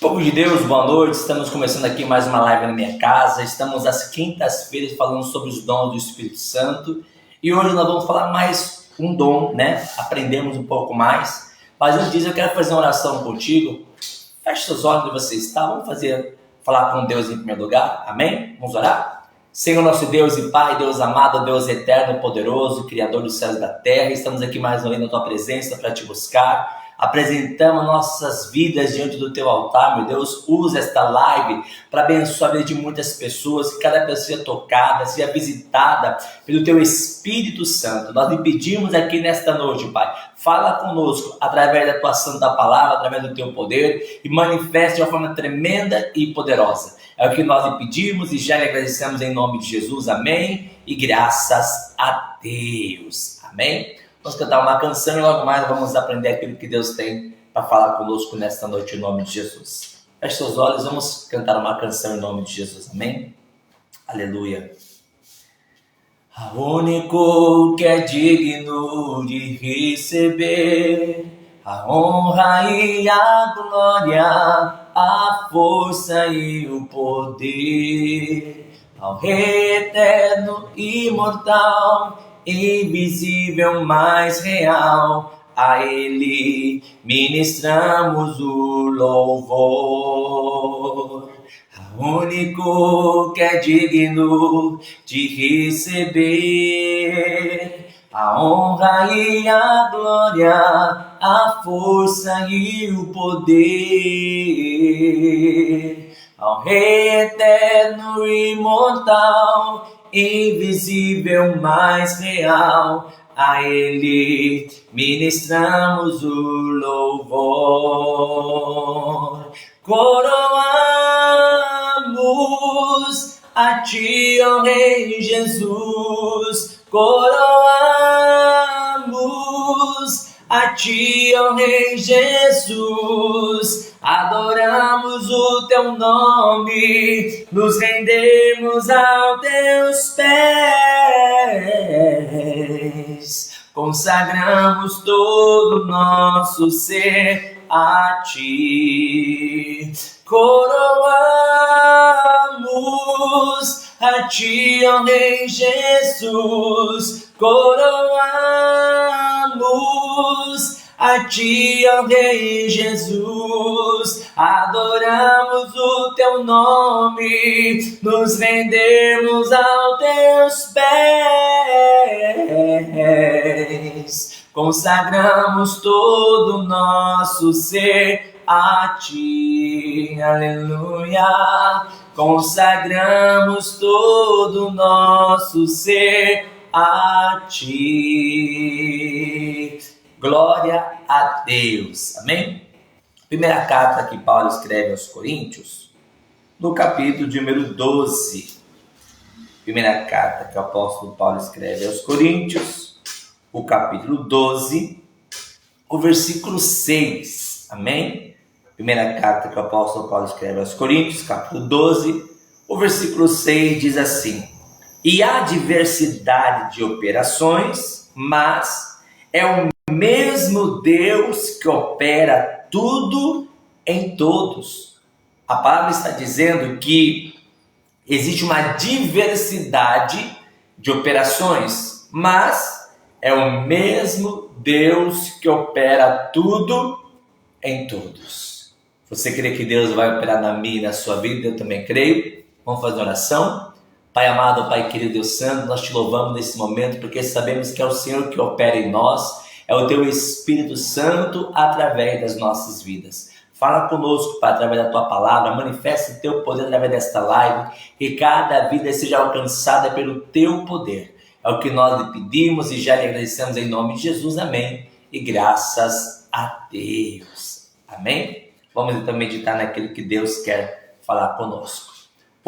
Povo de Deus, boa noite. Estamos começando aqui mais uma live na minha casa. Estamos às quintas-feiras falando sobre os dons do Espírito Santo. E hoje nós vamos falar mais um dom, né? Aprendemos um pouco mais. Mas antes disso, eu quero fazer uma oração contigo. Feche seus olhos onde você está. Vamos falar com Deus em primeiro lugar. Amém? Vamos orar? Senhor nosso Deus e Pai, Deus amado, Deus eterno, poderoso, Criador dos céus e da terra. Estamos aqui mais uma vez na Tua presença para Te buscar. Apresentamos nossas vidas diante do Teu altar, meu Deus. Usa esta live para abençoar a vida de muitas pessoas, que cada pessoa seja tocada, seja visitada pelo Teu Espírito Santo. Nós lhe pedimos aqui nesta noite, Pai, fala conosco através da Tua santa palavra, através do Teu poder e manifeste de uma forma tremenda e poderosa. É o que nós lhe pedimos e já lhe agradecemos em nome de Jesus, amém? E graças a Deus, amém? Vamos cantar uma canção e logo mais vamos aprender aquilo que Deus tem para falar conosco nesta noite em nome de Jesus. Feche seus olhos, vamos cantar uma canção em nome de Jesus, amém? Aleluia. O único que é digno de receber a honra e a glória, a força e o poder, ao Rei eterno e imortal, invisível, mais real, a Ele ministramos o louvor. O único que é digno de receber a honra e a glória, a força e o poder, ao Rei eterno e imortal, invisível, mais real, a Ele ministramos o louvor. Coroamos a Ti, ó Rei Jesus, coroamos a Ti, ó Rei Jesus, adoramos o Teu nome, nos rendemos aos Teus pés, consagramos todo o nosso ser a Ti. Coroamos a Ti, ó Rei Jesus, coroamos a Ti, ó Rei Jesus, adoramos o Teu nome, nos rendemos aos Teus pés, consagramos todo o nosso ser a Ti, aleluia, consagramos todo o nosso ser a Ti. Glória a Deus, amém? Primeira carta que Paulo escreve aos Coríntios, no capítulo de número 12. Primeira carta que o apóstolo Paulo escreve aos Coríntios, o capítulo 12, o versículo 6, amém? Primeira carta que o apóstolo Paulo escreve aos Coríntios, capítulo 12, o versículo 6 diz assim: e há diversidade de operações, mas é o mesmo Deus que opera tudo em todos. A palavra está dizendo que existe uma diversidade de operações, mas é o mesmo Deus que opera tudo em todos. Você crê que Deus vai operar na minha e na sua vida? Eu também creio. Vamos fazer uma oração? Pai amado, Pai querido, Deus santo, nós te louvamos nesse momento porque sabemos que é o Senhor que opera em nós, é o Teu Espírito Santo através das nossas vidas. Fala conosco, Pai, através da Tua palavra, manifesta o Teu poder através desta live, que cada vida seja alcançada pelo Teu poder. É o que nós lhe pedimos e já lhe agradecemos em nome de Jesus, amém. E graças a Deus, amém. Vamos então meditar naquilo que Deus quer falar conosco.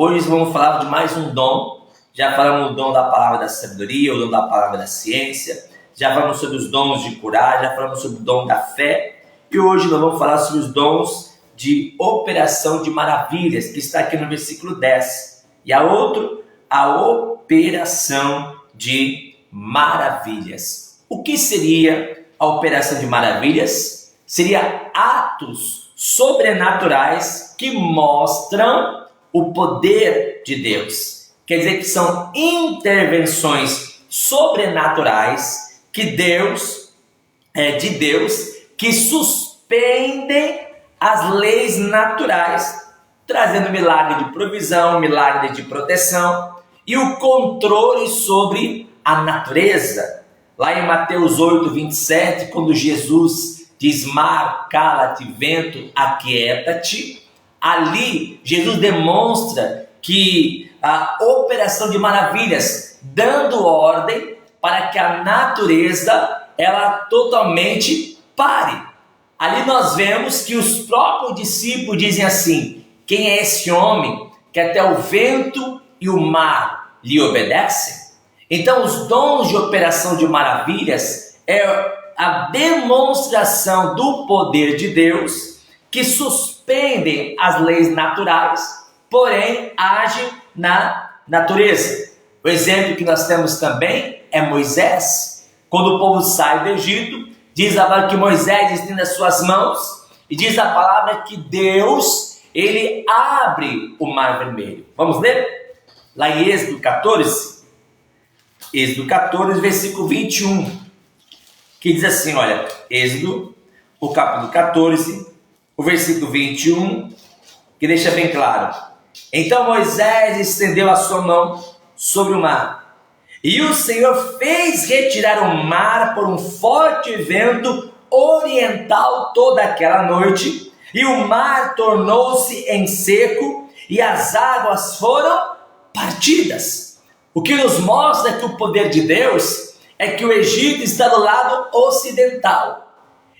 Hoje vamos falar de mais um dom. Já falamos do dom da palavra da sabedoria, o dom da palavra da ciência. Já falamos sobre os dons de curar, já falamos sobre o dom da fé. E hoje nós vamos falar sobre os dons de operação de maravilhas, que está aqui no versículo 10. E a outro, a operação de maravilhas. O que seria a operação de maravilhas? Seria atos sobrenaturais que mostram o poder de Deus. Quer dizer que são intervenções sobrenaturais de Deus, que suspendem as leis naturais, trazendo milagre de provisão, milagre de proteção e o controle sobre a natureza. Lá em Mateus 8, 27, quando Jesus diz: mar, cala-te, vento, aquieta-te, ali Jesus demonstra que a operação de maravilhas, dando ordem para que a natureza ela totalmente pare. Ali nós vemos que os próprios discípulos dizem assim: quem é esse homem que até o vento e o mar lhe obedecem? Então os dons de operação de maravilhas é a demonstração do poder de Deus, que suspendem as leis naturais, porém agem na natureza. O exemplo que nós temos também é Moisés. Quando o povo sai do Egito, diz a palavra que Moisés estende as suas mãos e diz a palavra que Deus, ele abre o mar vermelho. Vamos ler? Lá em Êxodo 14, versículo 21, que diz assim, olha, Êxodo, o capítulo 14, o versículo 21, que deixa bem claro: então Moisés estendeu a sua mão sobre o mar, e o Senhor fez retirar o mar por um forte vento oriental toda aquela noite, e o mar tornou-se em seco, e as águas foram partidas. O que nos mostra que o poder de Deus é que o Egito está do lado ocidental,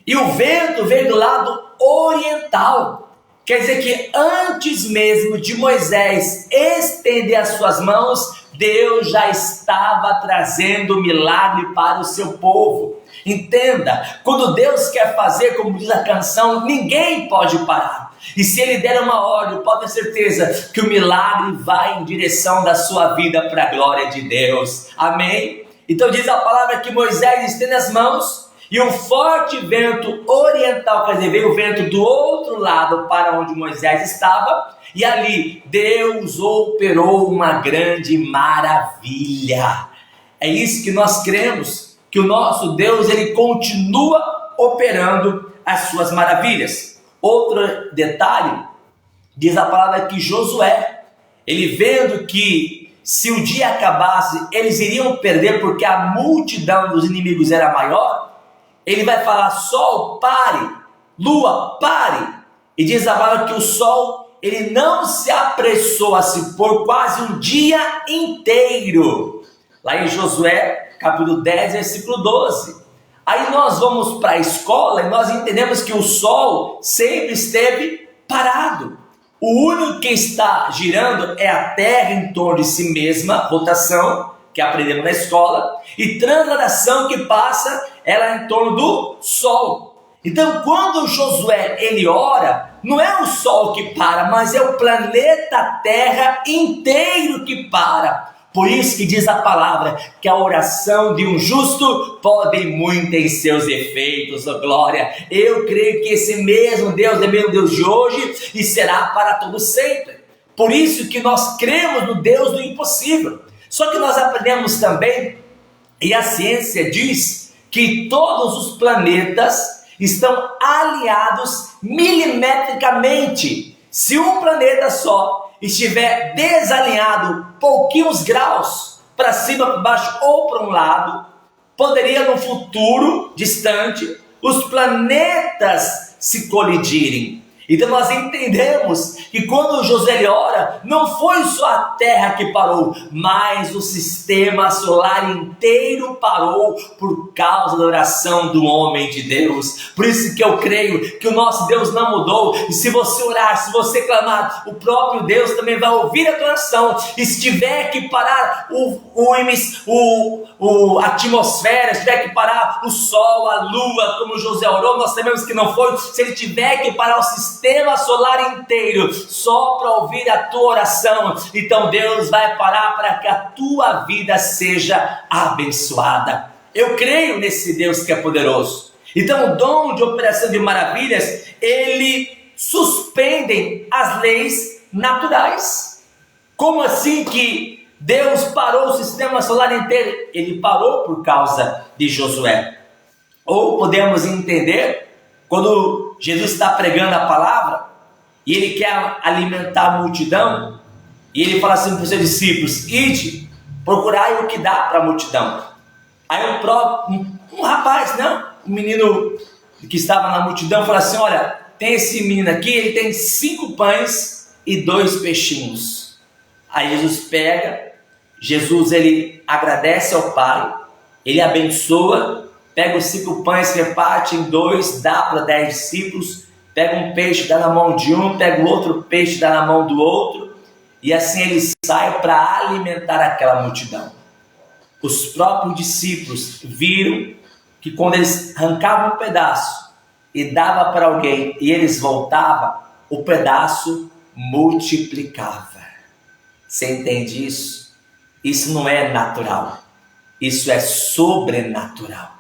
e o vento veio do lado oriental. Quer dizer que antes mesmo de Moisés estender as suas mãos, Deus já estava trazendo milagre para o seu povo. Entenda, quando Deus quer fazer, como diz a canção, ninguém pode parar. E se Ele der uma ordem, pode ter certeza que o milagre vai em direção da sua vida para a glória de Deus. Amém? Então diz a palavra que Moisés estende as mãos, e um forte vento oriental, quer dizer, veio o vento do outro lado para onde Moisés estava, e ali Deus operou uma grande maravilha. É isso que nós cremos, que o nosso Deus, ele continua operando as suas maravilhas. Outro detalhe, diz a palavra que Josué, ele vendo que se o dia acabasse, eles iriam perder porque a multidão dos inimigos era maior, ele vai falar: sol, pare, lua, pare. E diz a palavra que o sol, ele não se apressou a se pôr quase um dia inteiro. Lá em Josué, capítulo 10, versículo 12. Aí nós vamos para a escola e nós entendemos que o sol sempre esteve parado. O único que está girando é a Terra em torno de si mesma, rotação, que aprendemos na escola, e transladação, que passa ela em torno do sol. Então quando Josué ele ora, não é o sol que para, mas é o planeta Terra inteiro que para. Por isso que diz a palavra que a oração de um justo pode muito em seus efeitos, oh glória. Eu creio que esse mesmo Deus é mesmo Deus de hoje e será para todo sempre. Por isso que nós cremos no Deus do impossível. Só que nós aprendemos também, e a ciência diz, que todos os planetas estão alinhados milimetricamente. Se um planeta só estiver desalinhado pouquinhos graus para cima, para baixo ou para um lado, poderia no futuro distante os planetas se colidirem. Então nós entendemos que quando Josué ora, não foi só a Terra que parou, mas o sistema solar inteiro parou por causa da oração do homem de Deus. Por isso que eu creio que o nosso Deus não mudou, e se você orar, se você clamar, o próprio Deus também vai ouvir a tua oração. E se tiver que parar a atmosfera, se tiver que parar o sol, a lua, como Josué orou, nós sabemos que não foi. Se ele tiver que parar o sistema solar inteiro só para ouvir a tua oração, então Deus vai parar para que a tua vida seja abençoada. Eu creio nesse Deus que é poderoso. Então o dom de operação de maravilhas, ele suspendem as leis naturais. Como assim que Deus parou o sistema solar inteiro? Ele parou por causa de Josué. Ou podemos entender, quando Jesus está pregando a palavra, e ele quer alimentar a multidão, e ele fala assim para os seus discípulos: ide, procurai o que dá para a multidão. Aí um rapaz, um menino que estava na multidão, falou assim: olha, tem esse menino aqui, ele tem 5 pães e 2 peixinhos. Aí Jesus ele agradece ao Pai, ele abençoa, pega os 5 pães, reparte em 2, dá para 10 discípulos, pega um peixe, dá na mão de um, pega o outro peixe, dá na mão do outro, e assim ele sai para alimentar aquela multidão. Os próprios discípulos viram que quando eles arrancavam um pedaço e dava para alguém e eles voltavam, o pedaço multiplicava. Você entende isso? Isso não é natural, isso é sobrenatural.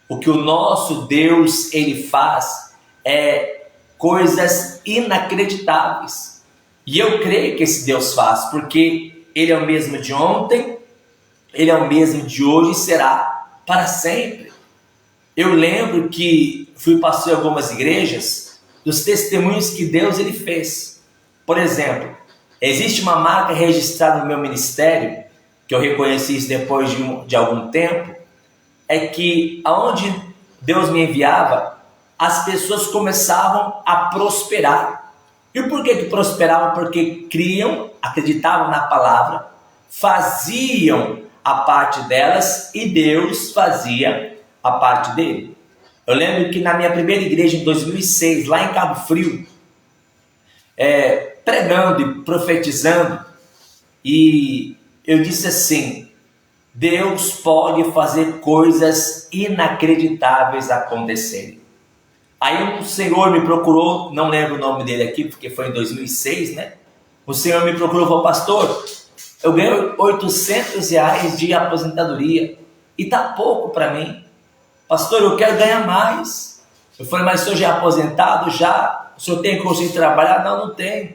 O que o nosso Deus ele faz é coisas inacreditáveis. E eu creio que esse Deus faz, porque ele é o mesmo de ontem, ele é o mesmo de hoje e será para sempre. Eu lembro que fui pastor em algumas igrejas, dos testemunhos que Deus ele fez. Por exemplo, existe uma marca registrada no meu ministério, que eu reconheci isso depois de algum tempo, é que aonde Deus me enviava, as pessoas começavam a prosperar. E por que prosperavam? Porque criam, acreditavam na palavra, faziam a parte delas e Deus fazia a parte dele. Eu lembro que na minha primeira igreja em 2006, lá em Cabo Frio, pregando e profetizando, e eu disse assim: Deus pode fazer coisas inacreditáveis acontecerem. Aí um senhor me procurou, não lembro o nome dele aqui, porque foi em 2006, né? O senhor me procurou e falou: pastor, eu ganho R$800 de aposentadoria e tá pouco para mim. Pastor, eu quero ganhar mais. Eu falei: mas o senhor já é aposentado? Já? O senhor tem conseguido trabalhar? Não tenho.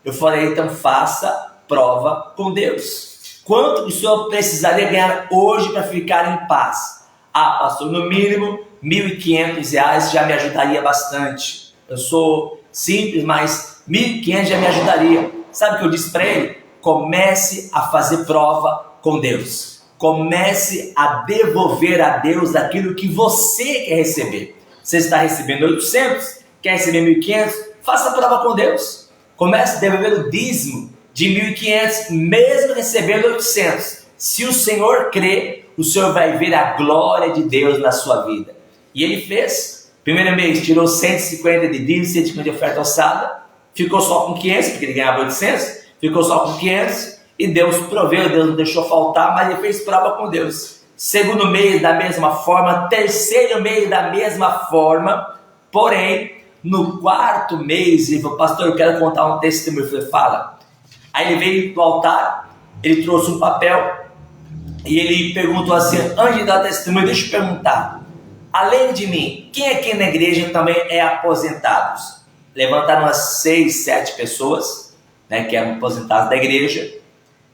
Eu falei: então faça prova com Deus. Quanto o senhor precisaria ganhar hoje para ficar em paz? Ah, pastor, no mínimo R$1.500 já me ajudaria bastante. Eu sou simples, mas R$1.500 já me ajudaria. Sabe o que eu disse para ele? Comece a fazer prova com Deus. Comece a devolver a Deus aquilo que você quer receber. Você está recebendo 800, quer receber 1.500? Faça prova com Deus. Comece a devolver o dízimo de 1.500, mesmo recebendo 800. Se o Senhor crê, o Senhor vai ver a glória de Deus na sua vida. E ele fez. Primeiro mês tirou 150 de dízimo, 150 de oferta alçada, ficou só com 500, porque ele ganhava 800, ficou só com 500, e Deus proveu, Deus não deixou faltar, mas ele fez prova com Deus. Segundo mês da mesma forma, terceiro mês da mesma forma, porém, no 4º mês, ele falou: pastor, eu quero contar um testemunho. Eu falei: fala. Aí ele veio do altar, ele trouxe um papel, e ele perguntou assim: antes de dar testemunho, deixa eu perguntar, além de mim, quem aqui na igreja também é aposentados? Levantaram umas 6, 7 pessoas, né, que eram aposentados da igreja.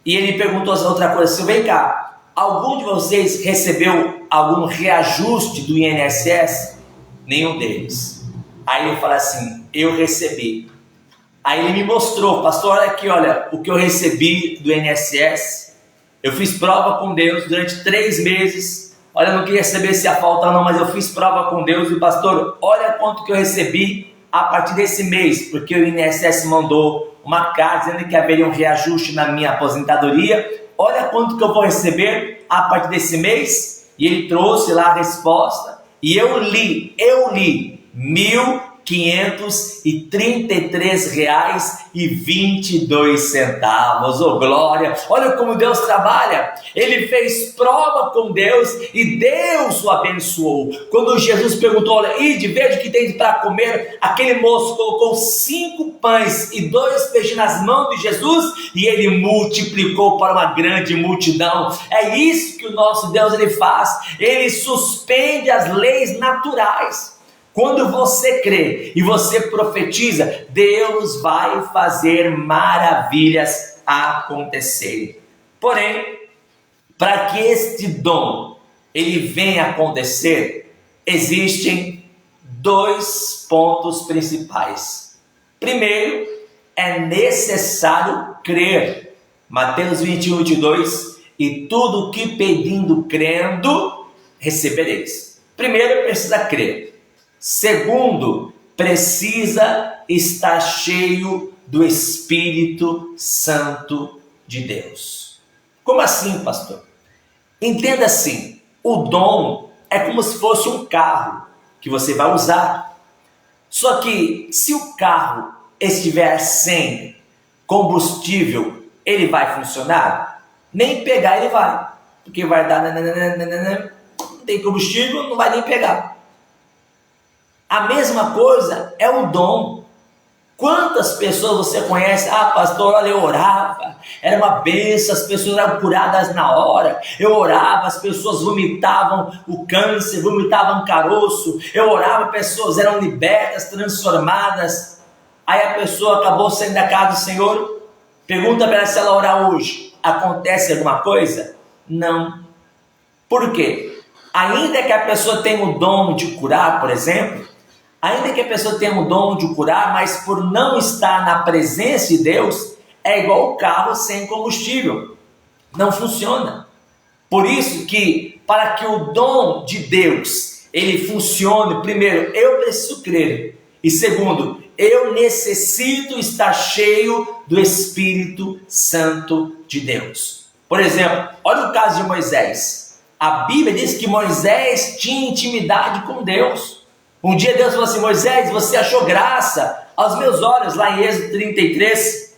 E ele perguntou outra coisa assim: vem cá, algum de vocês recebeu algum reajuste do INSS? Nenhum deles. Aí eu falei assim: eu recebi. Aí ele me mostrou: pastor, olha aqui, olha o que eu recebi do INSS. Eu fiz prova com Deus durante 3 meses. Olha, eu não queria saber se ia faltar não, mas eu fiz prova com Deus. E pastor, olha quanto que eu recebi a partir desse mês, porque o INSS mandou uma carta dizendo que haveria um reajuste na minha aposentadoria. Olha quanto que eu vou receber a partir desse mês. E ele trouxe lá a resposta, e eu li R$1.533,22. Oh glória, olha como Deus trabalha. Ele fez prova com Deus e Deus o abençoou. Quando Jesus perguntou: olha, ide, veja o que tem para comer, aquele moço colocou 5 pães e 2 peixes nas mãos de Jesus e ele multiplicou para uma grande multidão. É isso que o nosso Deus ele faz. Ele suspende as leis naturais. Quando você crê e você profetiza, Deus vai fazer maravilhas acontecerem. Porém, para que este dom ele venha a acontecer, existem dois pontos principais. Primeiro, é necessário crer. Mateus 21, 22, e tudo o que pedindo, crendo, recebereis. Primeiro, precisa crer. Segundo, precisa estar cheio do Espírito Santo de Deus. Como assim, pastor? Entenda assim, o dom é como se fosse um carro que você vai usar. Só que se o carro estiver sem combustível, ele vai funcionar? Nem pegar ele vai, porque vai dar, não tem combustível, não vai nem pegar. A mesma coisa é o dom. Quantas pessoas você conhece? Ah, pastor, olha, eu orava, era uma bênção, as pessoas eram curadas na hora. Eu orava, as pessoas vomitavam o câncer, vomitavam caroço. Eu orava, pessoas eram libertas, transformadas. Aí a pessoa acabou saindo da casa do Senhor. Pergunta para ela se ela orar hoje, acontece alguma coisa? Não. Por quê? Ainda que a pessoa tenha o dom de curar, por exemplo, ainda que a pessoa tenha o dom de curar, mas por não estar na presença de Deus, é igual o carro sem combustível. Não funciona. Por isso que, para que o dom de Deus, ele funcione, primeiro, eu preciso crer. E segundo, eu necessito estar cheio do Espírito Santo de Deus. Por exemplo, olha o caso de Moisés. A Bíblia diz que Moisés tinha intimidade com Deus. Um dia Deus falou assim: Moisés, você achou graça aos meus olhos, lá em Êxodo 33,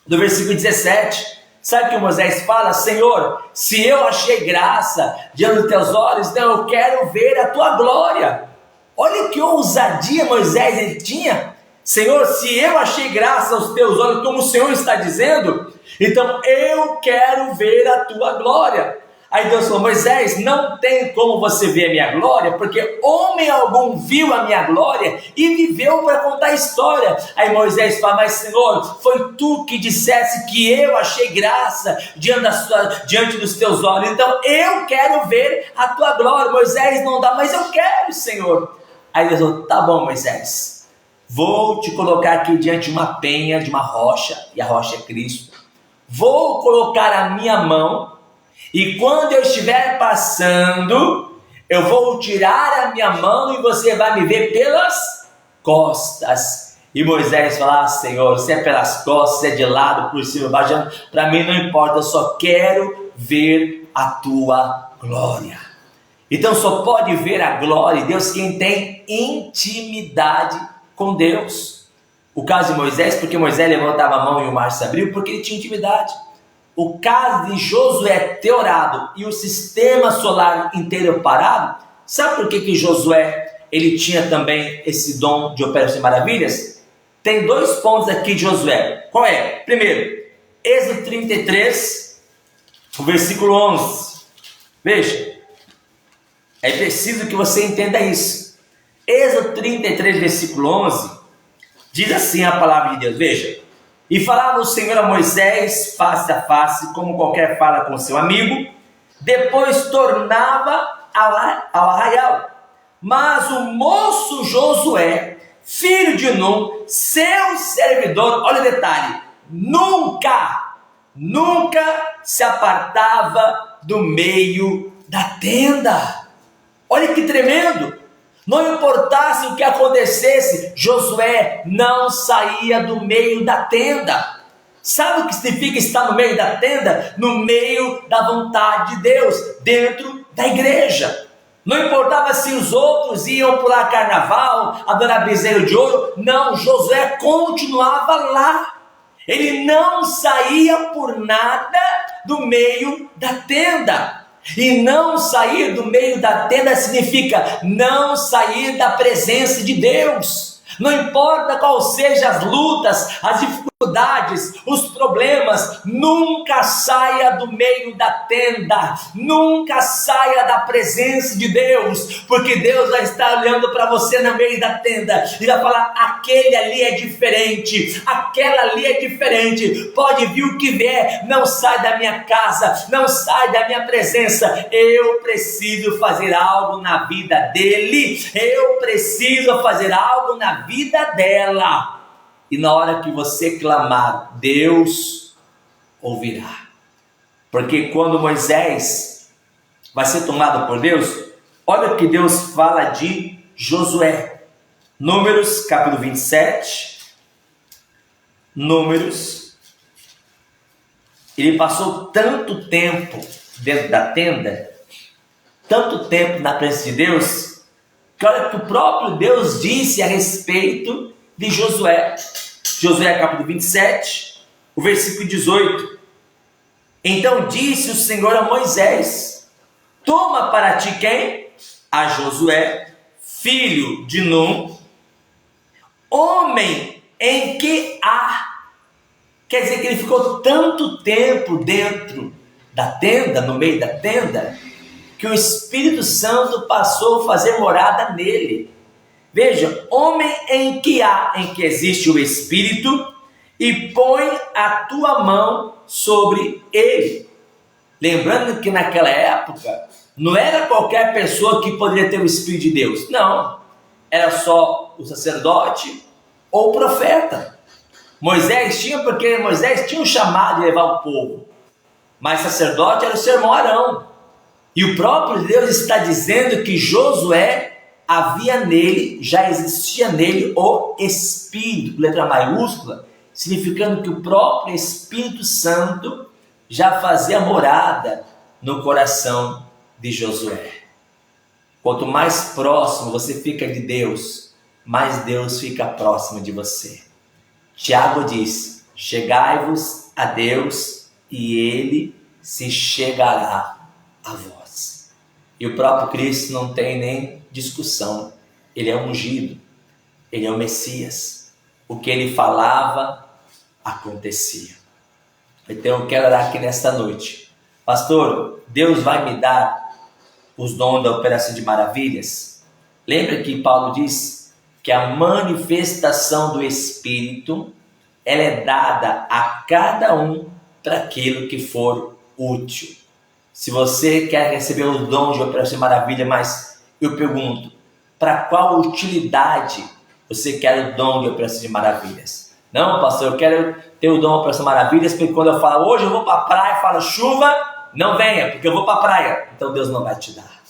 do versículo 17. Sabe o que Moisés fala? Senhor, se eu achei graça diante dos teus olhos, então eu quero ver a tua glória. Olha que ousadia Moisés ele tinha. Senhor, se eu achei graça aos teus olhos, como o Senhor está dizendo, então eu quero ver a tua glória. Aí Deus falou: Moisés, não tem como você ver a minha glória, porque homem algum viu a minha glória e viveu para contar a história. Aí Moisés fala: mas Senhor, foi tu que disseste que eu achei graça diante dos teus olhos, então eu quero ver a tua glória. Moisés, não dá, mas eu quero, Senhor. Aí Deus falou: tá bom, Moisés, vou te colocar aqui diante de uma penha, de uma rocha, e a rocha é Cristo. Vou colocar a minha mão, e quando eu estiver passando, eu vou tirar a minha mão e você vai me ver pelas costas. E Moisés fala: ah, Senhor, se é pelas costas, se é de lado, por cima, baixando, para mim não importa, eu só quero ver a tua glória. Então só pode ver a glória de Deus quem tem intimidade com Deus. O caso de Moisés, porque Moisés levantava a mão e o mar se abriu, porque ele tinha intimidade. O caso de Josué ter orado e o sistema solar inteiro parado, sabe por que Josué ele tinha também esse dom de operar maravilhas? Tem dois pontos aqui de Josué. Qual é? Primeiro, Êxodo 33, o versículo 11. Veja, é preciso que você entenda isso. Êxodo 33, versículo 11, diz assim a palavra de Deus, veja: e falava o Senhor a Moisés face a face, como qualquer fala com seu amigo, depois tornava ao arraial. Mas o moço Josué, filho de Nun, seu servidor, olha o detalhe, nunca se apartava do meio da tenda. Olha que tremendo! Não importasse o que acontecesse, Josué não saía do meio da tenda. Sabe o que significa estar no meio da tenda? No meio da vontade de Deus, dentro da igreja. Não importava se os outros iam pular carnaval, adorar bezerro de ouro. Não, Josué continuava lá. Ele não saía por nada do meio da tenda. E não sair do meio da tenda significa não sair da presença de Deus. Não importa qual sejam as lutas, as dificuldades dificuldades, os problemas, nunca saia do meio da tenda, nunca saia da presença de Deus, porque Deus vai estar olhando para você no meio da tenda e vai falar: aquele ali é diferente, aquela ali é diferente, pode vir o que vier, não sai da minha casa, não sai da minha presença. Eu preciso fazer algo na vida dele, eu preciso fazer algo na vida dela. E na hora que você clamar, Deus ouvirá. Porque quando Moisés vai ser tomado por Deus, olha o que Deus fala de Josué. Números, capítulo 27. Números. Ele passou tanto tempo dentro da tenda, tanto tempo na presença de Deus, que olha que o próprio Deus disse a respeito de Josué. Josué capítulo 27, o versículo 18. Então disse o Senhor a Moisés: toma para ti quem? A Josué, filho de Num, homem em que há. Quer dizer que ele ficou tanto tempo dentro da tenda, no meio da tenda, que o Espírito Santo passou a fazer morada nele. Veja, homem em que há, em que existe o Espírito, e põe a tua mão sobre ele. Lembrando que naquela época, não era qualquer pessoa que poderia ter o Espírito de Deus. Não, era só o sacerdote ou o profeta. Moisés tinha, porque Moisés tinha um chamado de levar o povo. Mas sacerdote era o seu irmão Arão. E o próprio Deus está dizendo que Josué, havia nele, já existia nele o Espírito, letra maiúscula, significando que o próprio Espírito Santo já fazia morada no coração de Josué. Quanto mais próximo você fica de Deus, mais Deus fica próximo de você. Tiago diz: chegai-vos a Deus e ele se chegará a vós. E o próprio Cristo não tem nem discussão, ele é ungido, ele é o Messias, o que ele falava acontecia. Então eu quero orar aqui nesta noite. Pastor, Deus vai me dar os dons da operação de maravilhas? Lembra que Paulo diz que a manifestação do Espírito, ela é dada a cada um para aquilo que for útil. Se você quer receber os dons de operação de maravilha, mas eu pergunto, para qual utilidade você quer o dom de operação de maravilhas? Não, pastor, eu quero ter o dom de operação de maravilhas, porque quando eu falo, hoje eu vou para a praia, falo chuva, não venha, porque eu vou para a praia. Então Deus não vai te dar.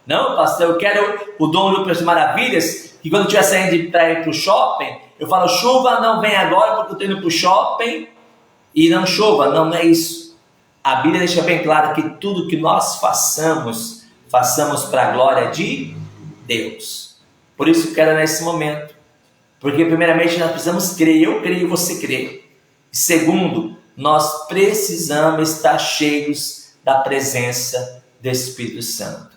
Não, pastor, eu quero o dom de operação de maravilhas, que quando eu estiver saindo para ir para o shopping, eu falo, chuva, não vem agora, porque eu estou indo para o shopping, e não chova. Não, não é isso. A Bíblia deixa bem claro que tudo que nós façamos para a glória de Deus. Por isso eu quero nesse momento, porque primeiramente nós precisamos crer, eu creio e você crê. Segundo, nós precisamos estar cheios da presença do Espírito Santo.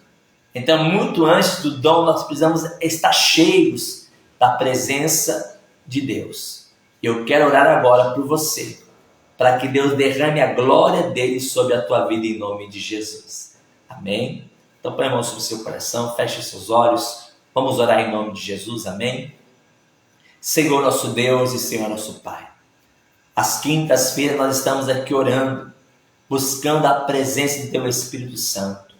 Então, muito antes do dom, nós precisamos estar cheios da presença de Deus. Eu quero orar agora por você, para que Deus derrame a glória dele sobre a tua vida em nome de Jesus. Amém? Então põe a mão sobre o seu coração, feche seus olhos, vamos orar em nome de Jesus, amém? Senhor nosso Deus e Senhor nosso Pai, às quintas-feiras nós estamos aqui orando, buscando a presença do Teu Espírito Santo.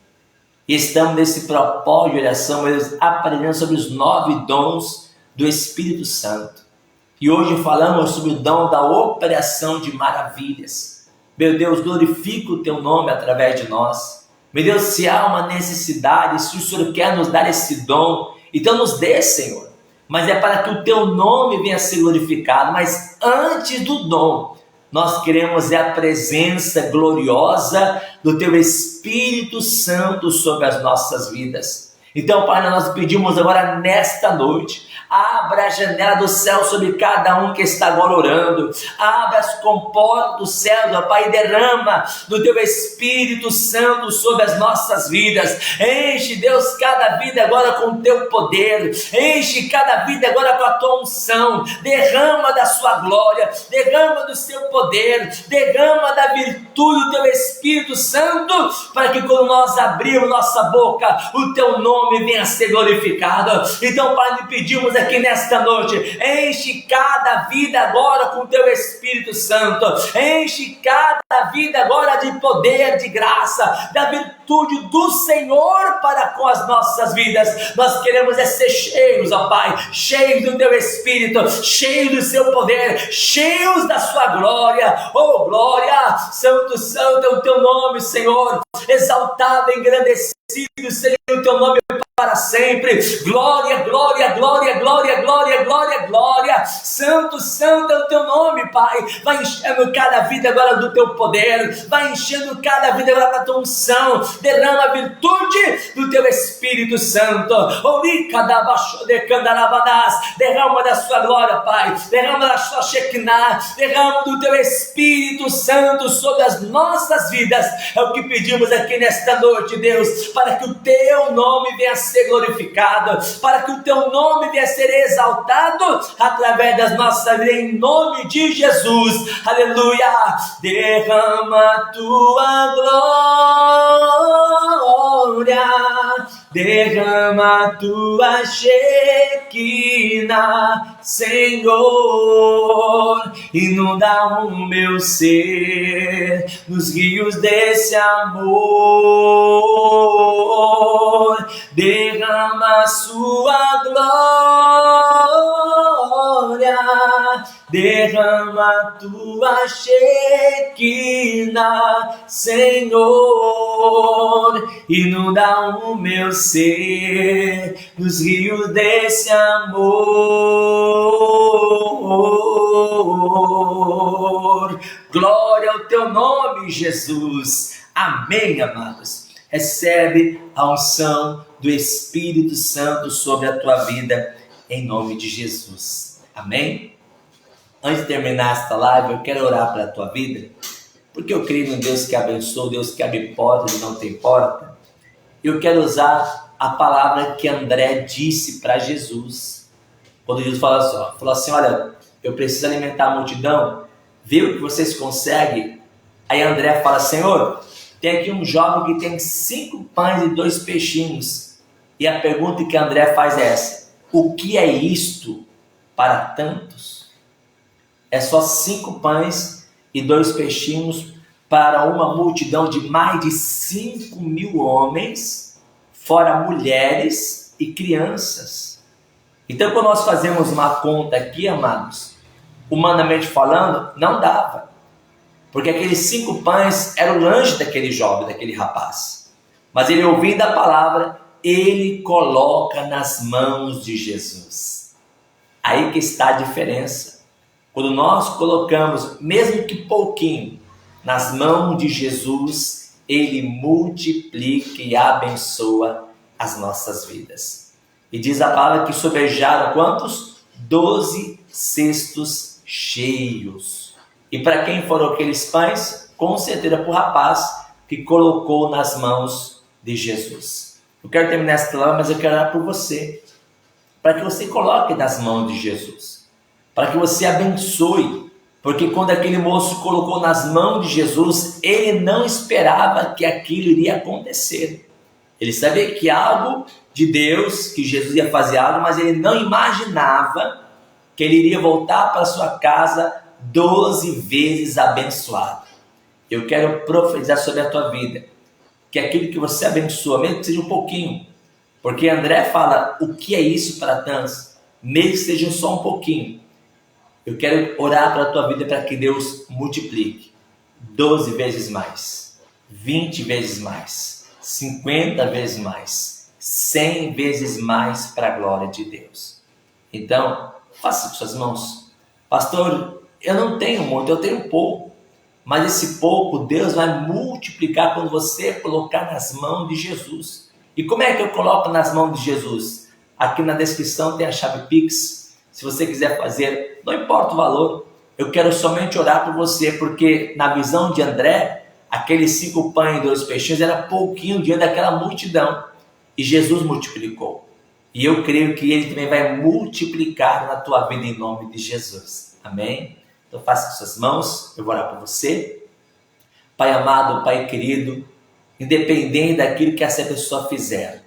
E estamos nesse propósito de oração, aprendendo sobre os 9 dons do Espírito Santo. E hoje falamos sobre o dom da operação de maravilhas. Meu Deus, glorifica o Teu nome através de nós. Meu Deus, se há uma necessidade, se o Senhor quer nos dar esse dom, então nos dê, Senhor. Mas é para que o Teu nome venha a ser glorificado. Mas antes do dom, nós queremos a presença gloriosa do Teu Espírito Santo sobre as nossas vidas. Então, Pai, nós pedimos agora nesta noite, abra a janela do céu sobre cada um que está agora orando, abra as comportas do céu, ó Pai, e derrama do Teu Espírito Santo sobre as nossas vidas. Enche, Deus, cada vida agora com o Teu poder, enche cada vida agora com a Tua unção, derrama da Sua glória, derrama do Seu poder, derrama da virtude do Teu Espírito Santo, para que quando nós abrirmos nossa boca, o Teu nome venha a ser glorificado. Então, Pai, lhe pedimos aqui nesta noite, enche cada vida agora com o Teu Espírito Santo, enche cada vida agora de poder, de graça, da virtude do Senhor para com as nossas vidas. Nós queremos ser cheios, ó Pai, cheios do Teu Espírito, cheios do Seu poder, cheios da Sua glória. Oh glória, santo, santo é o Teu nome, Senhor, exaltado, engrandecido seja o Teu nome para sempre. Glória, glória, glória, glória, glória, glória, glória. Santo, santo é o Teu nome, Pai. Vai enchendo cada vida agora do Teu poder, vai enchendo cada vida agora da Tua unção. Derrama a virtude do Teu Espírito Santo. Derrama da Sua glória, Pai. Derrama da Sua Shekinah. Derrama do Teu Espírito Santo sobre as nossas vidas. É o que pedimos aqui nesta noite, Deus, para que o Teu nome venha a ser glorificado, para que o Teu nome venha a ser exaltado através das nossas vidas, em nome de Jesus. Aleluia. Derrama Tua glória, derrama Tua Shekinah, Senhor, inunda o meu ser nos rios desse amor. Derrama Sua glória, derrama Tua Shekinah, Senhor, inunda o meu ser nos rios desse amor. Glória ao Teu nome, Jesus. Amém, amados. Recebe a unção do Espírito Santo sobre a tua vida, em nome de Jesus. Amém? Antes de terminar esta live, eu quero orar para a tua vida, porque eu creio num Deus que abençoa, Deus que abre portas e não tem porta. Eu quero usar a palavra que André disse para Jesus, quando Jesus falou assim, olha, eu preciso alimentar a multidão, vê o que vocês conseguem. Aí André fala, Senhor, tem aqui um jovem que tem 5 pães e 2 peixinhos. E a pergunta que André faz é essa: o que é isto para tantos? É só 5 pães e 2 peixinhos para uma multidão de mais de 5.000 homens, fora mulheres e crianças. Então, quando nós fazemos uma conta aqui, amados, humanamente falando, não dava. Porque aqueles 5 pães eram o lanche daquele jovem, daquele rapaz. Mas ele, ouvindo a palavra, ele coloca nas mãos de Jesus. Aí que está a diferença. Quando nós colocamos, mesmo que pouquinho, nas mãos de Jesus, Ele multiplica e abençoa as nossas vidas. E diz a palavra que sobejaram quantos? 12 cestos cheios. E para quem foram aqueles pães? Com certeza para o rapaz que colocou nas mãos de Jesus. Eu quero terminar esta palavra, mas eu quero orar por você, para que você coloque nas mãos de Jesus, para que você abençoe, porque quando aquele moço colocou nas mãos de Jesus, ele não esperava que aquilo iria acontecer. Ele sabia que algo de Deus, que Jesus ia fazer algo, mas ele não imaginava que ele iria voltar para sua casa 12 vezes abençoado. Eu quero profetizar sobre a tua vida, que aquilo que você abençoa, mesmo que seja um pouquinho, porque André fala, o que é isso para tantos? Mesmo que seja só um pouquinho, eu quero orar para a tua vida para que Deus multiplique 12 vezes mais, 20 vezes mais, 50 vezes mais, 100 vezes mais para a glória de Deus. Então, faça com suas mãos. Pastor, eu não tenho muito, eu tenho pouco, mas esse pouco Deus vai multiplicar quando você colocar nas mãos de Jesus. E como é que eu coloco nas mãos de Jesus? Aqui na descrição tem a chave Pix. Se você quiser fazer, não importa o valor, eu quero somente orar por você, porque na visão de André, aqueles 5 pães e 2 peixinhos era pouquinho diante daquela multidão. E Jesus multiplicou. E eu creio que Ele também vai multiplicar na tua vida em nome de Jesus. Amém? Então faça com suas mãos, eu vou orar por você. Pai amado, Pai querido, independente daquilo que essa pessoa fizer,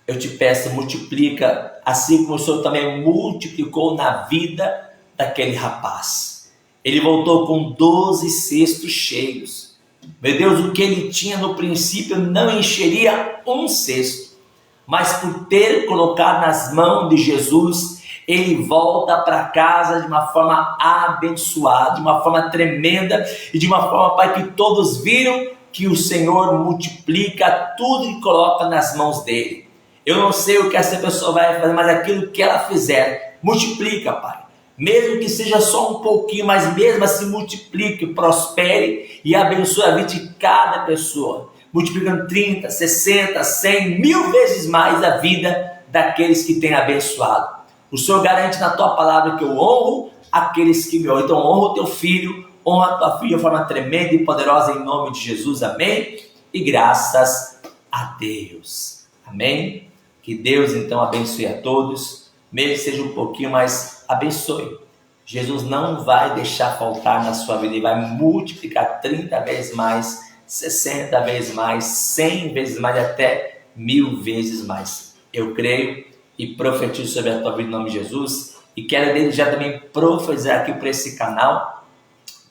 eu te peço, multiplica, assim como o Senhor também multiplicou na vida daquele rapaz. Ele voltou com 12 cestos cheios. Meu Deus, o que ele tinha no princípio não encheria um cesto, mas por ter colocado nas mãos de Jesus, ele volta para casa de uma forma abençoada, de uma forma tremenda e de uma forma, Pai, que todos viram que o Senhor multiplica tudo e coloca nas mãos dele. Eu não sei o que essa pessoa vai fazer, mas aquilo que ela fizer, multiplica, Pai. Mesmo que seja só um pouquinho, mas mesmo assim multiplique, prospere e abençoe a vida de cada pessoa. Multiplicando 30, 60, 100, 1000 vezes mais a vida daqueles que têm abençoado. O Senhor garante na tua palavra que eu honro aqueles que me honram. Então honra o teu filho, honra a tua filha de forma tremenda e poderosa em nome de Jesus. Amém? E graças a Deus. Amém? Que Deus então abençoe a todos. Mesmo que seja um pouquinho, mas abençoe. Jesus não vai deixar faltar na sua vida. Ele vai multiplicar 30 vezes mais, 60 vezes mais, 100 vezes mais, até 1000 vezes mais. Eu creio e profetizo sobre a tua vida em nome de Jesus. E quero desde já também profetizar aqui para esse canal,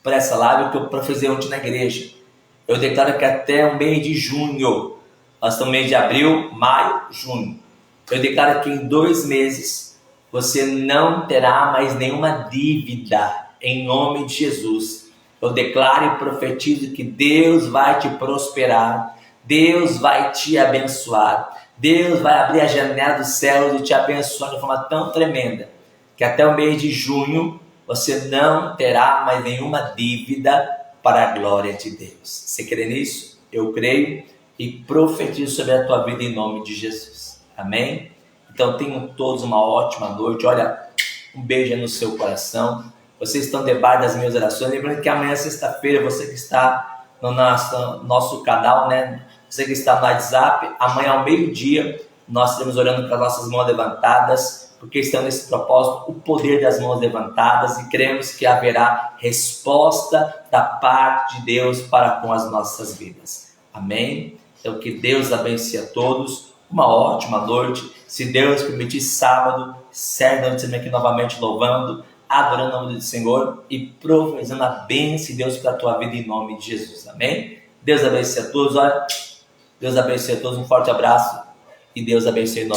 para essa live que eu profetizei ontem na igreja. Eu declaro que até o mês de junho, nós estamos no mês de abril, maio, junho. Eu declaro que em 2 meses você não terá mais nenhuma dívida em nome de Jesus. Eu declaro e profetizo que Deus vai te prosperar, Deus vai te abençoar. Deus vai abrir a janela dos céus e te abençoar de forma tão tremenda que até o mês de junho você não terá mais nenhuma dívida para a glória de Deus. Você crê nisso? Eu creio e profetizo sobre a tua vida em nome de Jesus. Amém? Então tenham todos uma ótima noite. Olha, um beijo no seu coração. Vocês estão debaixo das minhas orações. Lembrando que amanhã, sexta-feira, você que está no nosso canal, né? Você que está no WhatsApp, amanhã ao meio-dia, nós estaremos orando com as nossas mãos levantadas, porque estamos nesse propósito, o poder das mãos levantadas, e cremos que haverá resposta da parte de Deus para com as nossas vidas. Amém? Então que Deus abençoe a todos, uma ótima noite. Se Deus permitir, sábado, certo, nós estaremos aqui novamente louvando, adorando o nome do Senhor e profetizando a bênção de Deus para a tua vida em nome de Jesus. Amém? Deus abençoe a todos. Olha, Deus abençoe a todos, um forte abraço e Deus abençoe nós.